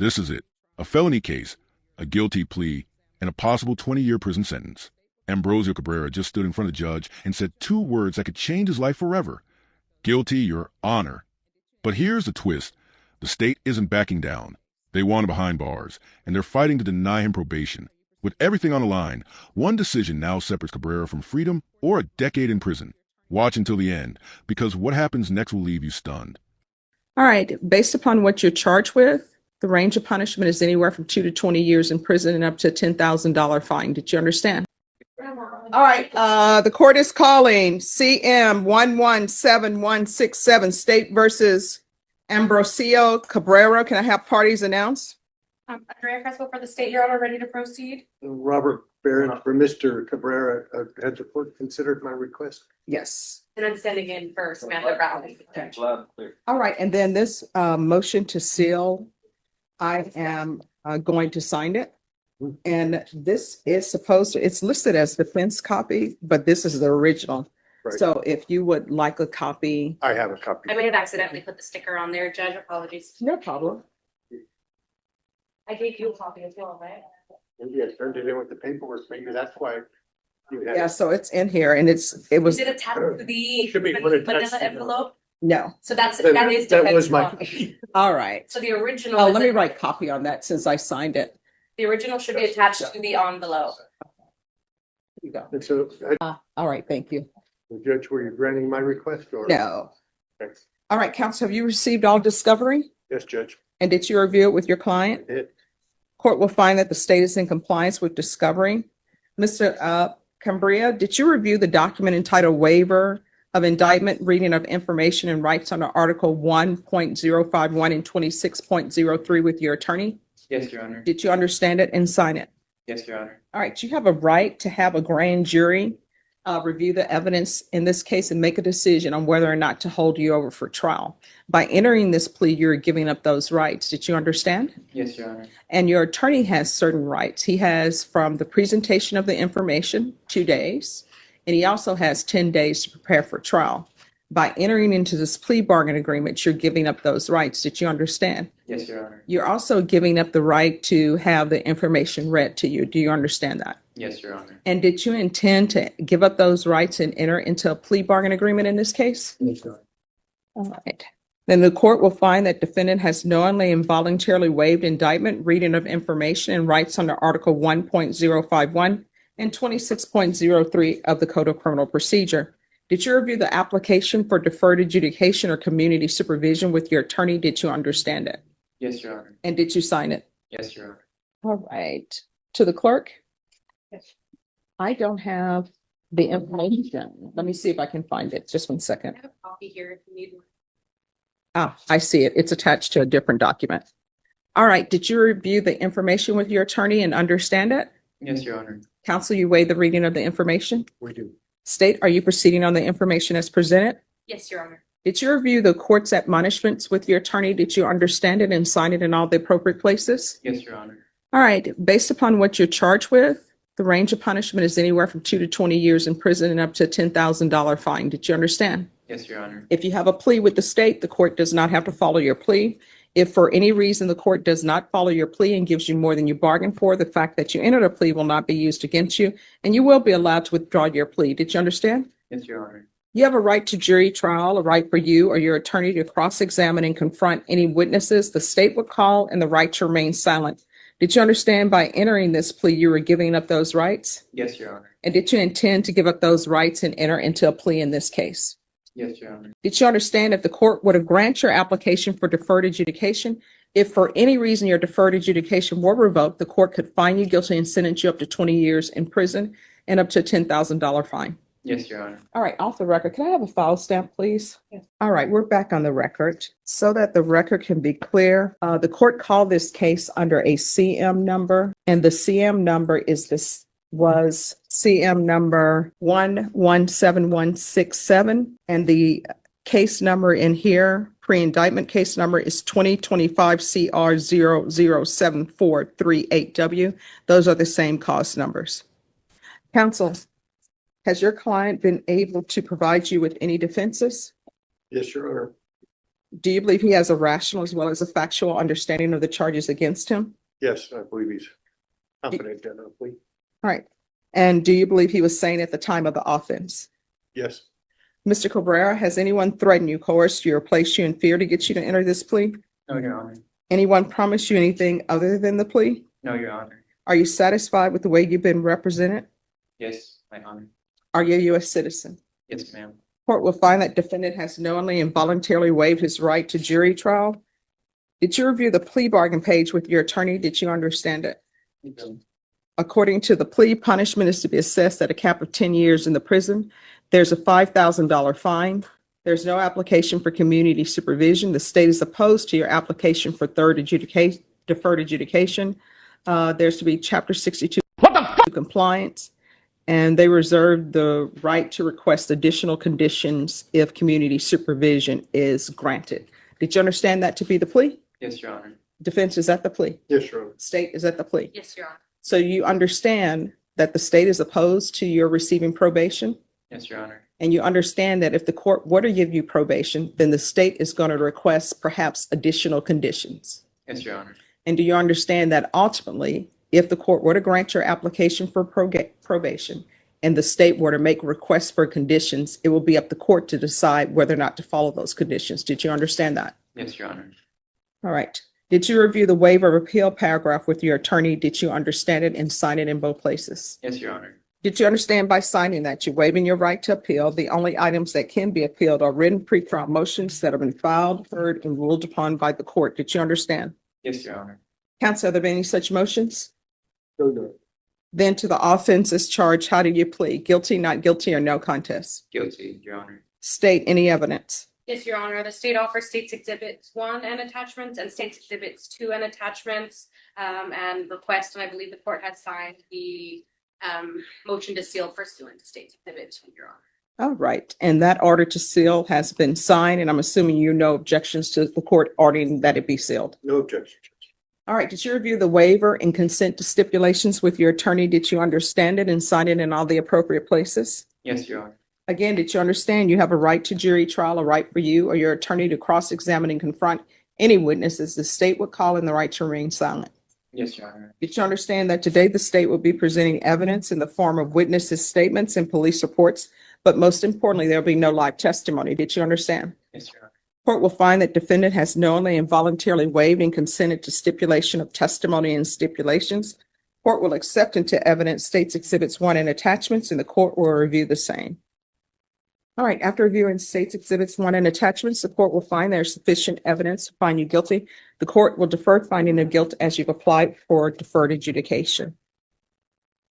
This is it. A felony case, a guilty plea, and a possible 20-year prison sentence. Ambrosio Cabrera just stood in front of the judge and said 2 words that could change his life forever. Guilty, Your Honor. But here's the twist. The state isn't backing down. They want him behind bars, and they're fighting to deny him probation. With everything on the line, one decision now separates Cabrera from freedom or a decade in prison. Watch until the end, because what happens next will leave you stunned. All right. Based upon what you're charged with, the range of punishment is anywhere from 2 to 20 years in prison and up to a $10,000 fine. Did you understand? All right. The court is calling CM 117167 State versus Ambrosio Cabrera. Can I have parties announced? Andrea Crespo for the state, Your Honor, ready to proceed? Robert Barron for Mr. Cabrera. Has the court considered my request? Yes. And I'm standing in for Samantha Brown. Okay. All right. And then this motion to seal, I am going to sign it. And this is supposed to, it's listed as defense copy, but this is the original. Right. So if you would like a copy. I have a copy. I may have accidentally put the sticker on there, Judge. Apologies. No problem. I gave you a copy as well, right? Maybe I turned it in with the paperwork. Maybe that's why. You had Yeah, so it's in here and it was, Did it attach to the Should be put attached vanilla to the- envelope? no. So that is That defense was my. copy. All right. So the original. Oh, is let me a- write copy on that since I signed it. The original should be attached to the envelope. Here you go. And so, All right, thank you. Judge, were you granting my request or? No. Thanks. All right, counsel, have you received all discovery? Yes, Judge. And did you review it with your I client? did. Court will find that the state is in compliance with discovery. Mr. Cabrera, did you review the document entitled Waiver of Indictment, Reading of Information and Rights under Article 1.051 and 26.03 with your attorney? Yes, Your Honor. Did you understand it and sign it? Yes, Your Honor. All right, you have a right to have a grand jury review the evidence in this case and make a decision on whether or not to hold you over for trial. By entering this plea, you're giving up those rights. Did you understand? Yes, Your Honor. And your attorney has certain rights. He has from the presentation of the information, 2 days, and he also has 10 days to prepare for trial. By entering into this plea bargain agreement, you're giving up those rights. Did you understand? Yes, Your Honor. You're also giving up the right to have the information read to you. Do you understand that? Yes, Your Honor. And did you intend to give up those rights and enter into a plea bargain agreement in this case? Yes, Your Honor. All right. Then the court will find that defendant has knowingly and voluntarily waived indictment, reading of information and rights under Article 1.051 and 26.03 of the Code of Criminal Procedure. Did you review the application for deferred adjudication or community supervision with your attorney? Did you understand it? Yes, Your Honor. And did you sign it? Yes, Your Honor. All right. To the clerk? Yes. I don't have the information. Let me see if I can find it. Just one I second. have a copy here if you need one. Ah, I see it. It's attached to a different document. All right. Did you review the information with your attorney and understand it? Yes, Your Honor. Counsel, you weigh the reading of the information? We do. State, are you proceeding on the information as presented? Yes, Your Honor. Did you review the court's admonishments with your attorney? Did you understand it and sign it in all the appropriate places? Yes, Your Honor. All right. Based upon what you're charged with, the range of punishment is anywhere from 2 to 20 years in prison and up to a $10,000 fine. Did you understand? Yes, Your Honor. If you have a plea with the state, the court does not have to follow your plea. If for any reason the court does not follow your plea and gives you more than you bargained for, the fact that you entered a plea will not be used against you, and you will be allowed to withdraw your plea. Did you understand? Yes, Your Honor. You have a right to jury trial, a right for you or your attorney to cross-examine and confront any witnesses the state would call, and the right to remain silent. Did you understand by entering this plea you were giving up those rights? Yes, Your Honor. And did you intend to give up those rights and enter into a plea in this case? Yes, Your Honor. Did you understand if the court were to grant your application for deferred adjudication, if for any reason your deferred adjudication were revoked, the court could find you guilty and sentence you up to 20 years in prison and up to a $10,000 fine? Yes, Your Honor. All right, off the record, can I have a file stamp, please? Yes. All right, we're back on the record. So that the record can be clear, the court called this case under a CM number, and the CM number was CM number 117167, and the case number in here, pre-indictment case number is 2025 CR 007438W. Those are the same cause numbers. Counsel, has your client been able to provide you with any defenses? Yes, Your Honor. Do you believe he has a rational as well as a factual understanding of the charges against him? Yes, I believe he's competent in a plea. All right. And do you believe he was sane at the time of the offense? Yes, Mr. Cabrera, has anyone threatened you, coerced you, or placed you in fear to get you to enter this plea? No, Your Honor. Anyone promised you anything other than the plea? No, Your Honor. Are you satisfied with the way you've been represented? Yes, my honor. Are you a U.S. citizen? Yes, ma'am. Court will find that defendant has knowingly and voluntarily waived his right to jury trial. Did you review the plea bargain page with your attorney? Did you understand it? According to the plea, punishment is to be assessed at a cap of 10 years in the prison. There's a $5,000 fine. There's no application for community supervision. The state is opposed to your application for deferred adjudication. There's to be Chapter 62 compliance, and they reserve the right to request additional conditions if community supervision is granted. Did you understand that to be the plea? Yes, Your Honor. Defense is at the plea. yes, Your Honor. State is at the plea. Yes, Your Honor. So you understand that the state is opposed to your receiving probation, Yes, Your Honor. and you understand that if the court were to give you probation, then the state is going to request perhaps additional conditions. Yes, Your Honor. And do you understand that ultimately, if the court were to grant your application for probation and the state were to make requests for conditions, it will be up to the court to decide whether or not to follow those conditions? Did you understand that? Yes, Your Honor. All right. Did you review the waiver of appeal paragraph with your attorney? Did you understand it and sign it in both places? Yes, Your Honor. Did you understand by signing that you're waiving your right to appeal? The only items that can be appealed are written pretrial motions that have been filed, heard, and ruled upon by the court. Did you understand? Yes, Your Honor. Counsel, have there been any such motions? No, Your Honor. Then to the offenses charged, how do you plead? Guilty, not guilty, or no contest? Guilty, Your Honor. State any evidence. Yes, Your Honor. The state offers States Exhibits 1 and attachments and States Exhibits 2 and attachments and request, and I believe the court has signed the motion to seal pursuant to States Exhibit 2, Your Honor. All right. And that order to seal has been signed, and I'm assuming you no objections to the court ordering that it be sealed. No objection, Judge. All right. Did you review the waiver and consent to stipulations with your attorney? Did you understand it and sign it in all the appropriate places? Yes, Your Honor. Again, did you understand you have a right to jury trial, a right for you or your attorney to cross-examine and confront any witnesses the state would call and the right to remain silent? Yes, Your Honor. Did you understand that today the state will be presenting evidence in the form of witnesses' statements and police reports, but most importantly, there'll be no live testimony? Did you understand? Yes, Your Honor. Court will find that defendant has knowingly and voluntarily waived and consented to stipulation of testimony and stipulations. Court will accept into evidence States Exhibits 1 and attachments, and the court will review the same. All right, after reviewing States Exhibits 1 and attachments, the court will find there's sufficient evidence to find you guilty. The court will defer finding of guilt as you've applied for deferred adjudication.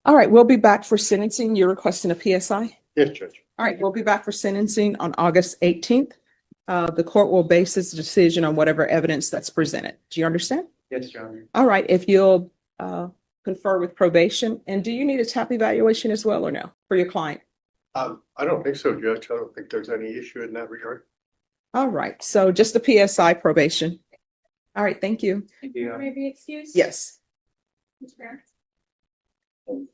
All right, we'll be back for sentencing. You're requesting a PSI? Yes, Judge. All right, we'll be back for sentencing on August 18th. The court will base its decision on whatever evidence that's presented. Do you understand? Yes, Your Honor. All right, if you'll confer with probation, and do you need a TAP evaluation as well or no for your client? I don't think so, Judge. I don't think there's any issue in that regard. All right, so just the PSI probation. All right, thank you. Thank you, Your Honor. May I be excused? Yes. Mr. Barron?